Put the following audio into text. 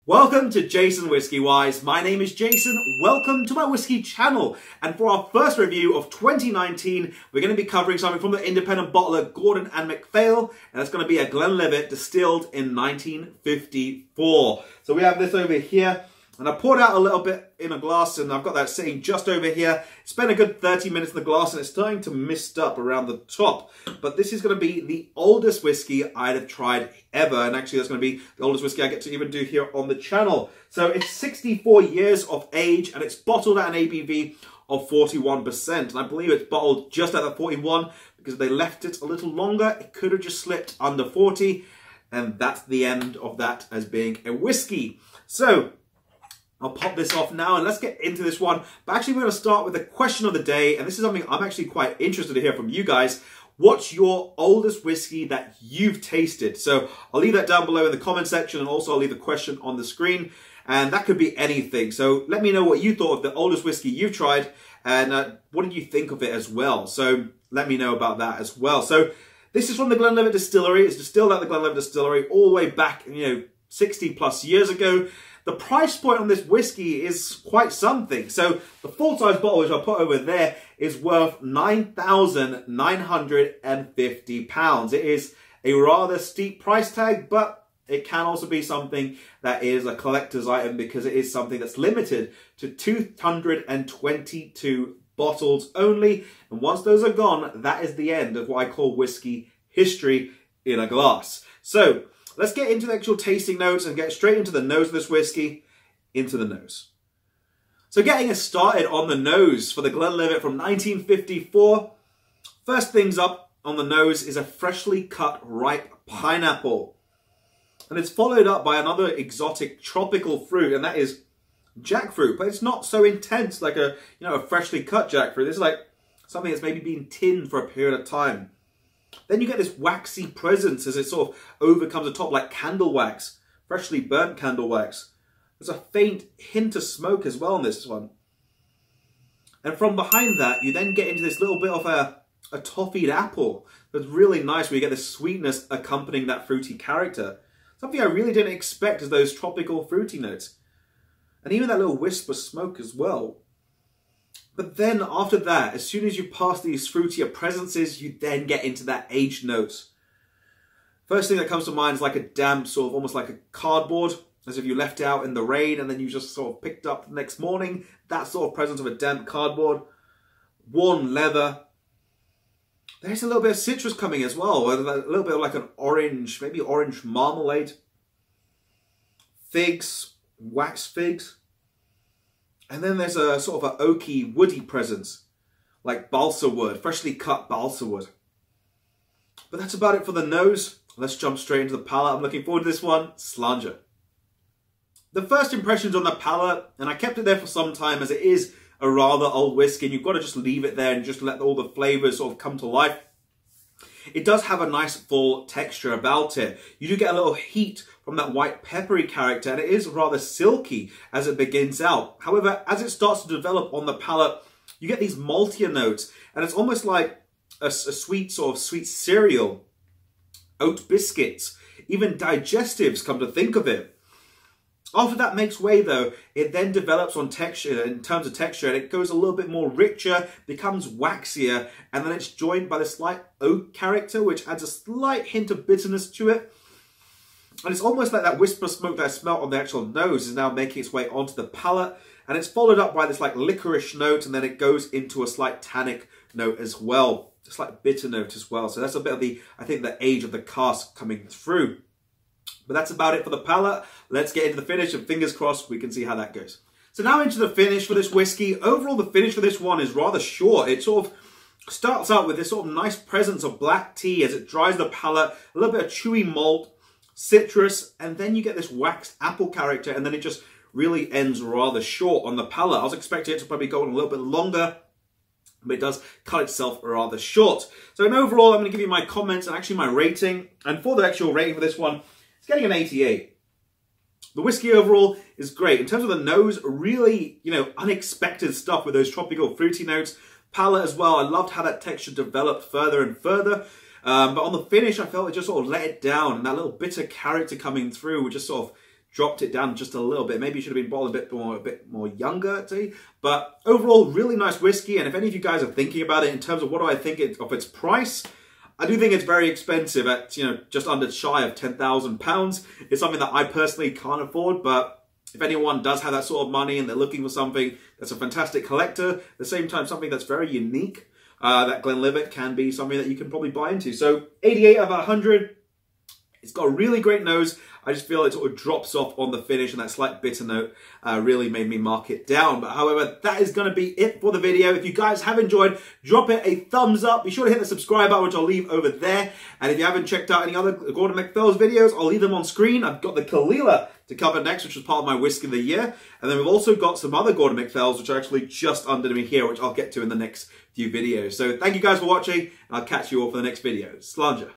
Welcome to JasonWhiskyWise. My name is Jason. Welcome to my whiskey channel. And for our first review of 2019, we're going to be covering something from the independent bottler Gordon and Macphail. And that's going to be a Glenlivet distilled in 1954. So we have this over here. And I poured out a little bit in a glass and I've got that sitting just over here. It's been a good 30 minutes in the glass and it's starting to mist up around the top. But this is going to be the oldest whiskey I'd have tried ever. And actually that's going to be the oldest whiskey I get to even do here on the channel. So it's 64 years of age and it's bottled at an ABV of 41%. And I believe it's bottled just at the 41 because if they left it a little longer, it could have just slipped under 40. And that's the end of that as being a whiskey. So I'll pop this off now and let's get into this one. But actually we're going to start with the question of the day. And this is something I'm actually quite interested to hear from you guys. What's your oldest whiskey that you've tasted? So I'll leave that down below in the comment section and also I'll leave the question on the screen. And that could be anything. So let me know what you thought of the oldest whiskey you've tried and what did you think of it as well. So let me know about that as well. So this is from the Glenlivet Distillery. It's distilled at the Glenlivet Distillery all the way back, 60 plus years ago. The price point on this whiskey is quite something. So the full-size bottle, which I'll put over there, is worth £9,950. It is a rather steep price tag, but it can also be something that is a collector's item because it is something that's limited to 222 bottles only. And once those are gone, that is the end of what I call whiskey history in a glass. So let's get into the actual tasting notes and get straight into the nose of this whiskey, into the nose. So getting us started on the nose for the Glenlivet from 1954. First things up on the nose is a freshly cut ripe pineapple. And it's followed up by another exotic tropical fruit, and that is jackfruit. But it's not so intense like a freshly cut jackfruit. This is like something that's maybe been tinned for a period of time. Then you get this waxy presence as it sort of overcomes the top like candle wax, freshly burnt candle wax. There's a faint hint of smoke as well in this one. And from behind that, you then get into this little bit of a toffeed apple. That's really nice where you get this sweetness accompanying that fruity character. Something I really didn't expect is those tropical fruity notes. And even that little wisp of smoke as well. But then after that, as soon as you pass these fruitier presences, you then get into that aged notes. First thing that comes to mind is like a damp sort of almost like a cardboard, as if you left it out in the rain and then you just sort of picked up the next morning. That sort of presence of a damp cardboard. Worn leather. There's a little bit of citrus coming as well. A little bit of like an orange, maybe orange marmalade. Figs, wax figs. And then there's a sort of an oaky, woody presence, like balsa wood, freshly cut balsa wood. But that's about it for the nose. Let's jump straight into the palate. I'm looking forward to this one, Slanger. The first impressions on the palate, and I kept it there for some time as it is a rather old whiskey, and you've got to just leave it there and just let all the flavors sort of come to life. It does have a nice full texture about it. You do get a little heat from that white peppery character, and it is rather silky as it begins out. However, as it starts to develop on the palate, you get these maltier notes, and it's almost like a sweet sort of sweet cereal, oat biscuits, even digestives, come to think of it. After that makes way though, it then develops on texture, in terms of texture, and it goes a little bit more richer, becomes waxier, and then it's joined by the slight oak character, which adds a slight hint of bitterness to it. And it's almost like that wisp of smoke that I smelt on the actual nose is now making its way onto the palate, and it's followed up by this like licorice note, and then it goes into a slight tannic note as well, a slight bitter note as well. So that's a bit of the, I think, the age of the cask coming through. But that's about it for the palate. Let's get into the finish, and fingers crossed we can see how that goes. So now into the finish for this whiskey. Overall, the finish for this one is rather short. It sort of starts out with this sort of nice presence of black tea as it dries the palate, a little bit of chewy malt, citrus, and then you get this waxed apple character, and then it just really ends rather short on the palate. I was expecting it to probably go on a little bit longer, but it does cut itself rather short. So in overall, I'm going to give you my comments and actually my rating. And for the actual rating for this one, it's getting an 88. The whiskey overall is great. In terms of the nose, really, unexpected stuff with those tropical fruity notes. Palate as well, I loved how that texture developed further and further. But on the finish, I felt it just sort of let it down. And that little bitter character coming through would just sort of dropped it down just a little bit. Maybe it should have been bottled a bit more younger, but overall, really nice whiskey. And if any of you guys are thinking about it in terms of what do I think of its price, I do think it's very expensive at, just under shy of £10,000. It's something that I personally can't afford, but if anyone does have that sort of money and they're looking for something that's a fantastic collector, at the same time something that's very unique, that Glenlivet can be something that you can probably buy into. So 88 out of 100. It's got a really great nose. I just feel it sort of drops off on the finish, and that slight bitter note really made me mark it down. But however, that is going to be it for the video. If you guys have enjoyed, drop it a thumbs up. Be sure to hit the subscribe button, which I'll leave over there. And if you haven't checked out any other Gordon Macphail's videos, I'll leave them on screen. I've got the Caol to cover next, which was part of my Whiskey of the Year. And then we've also got some other Gordon Macphail's, which are actually just under me here, which I'll get to in the next few videos. So thank you guys for watching, and I'll catch you all for the next video. Slàinte.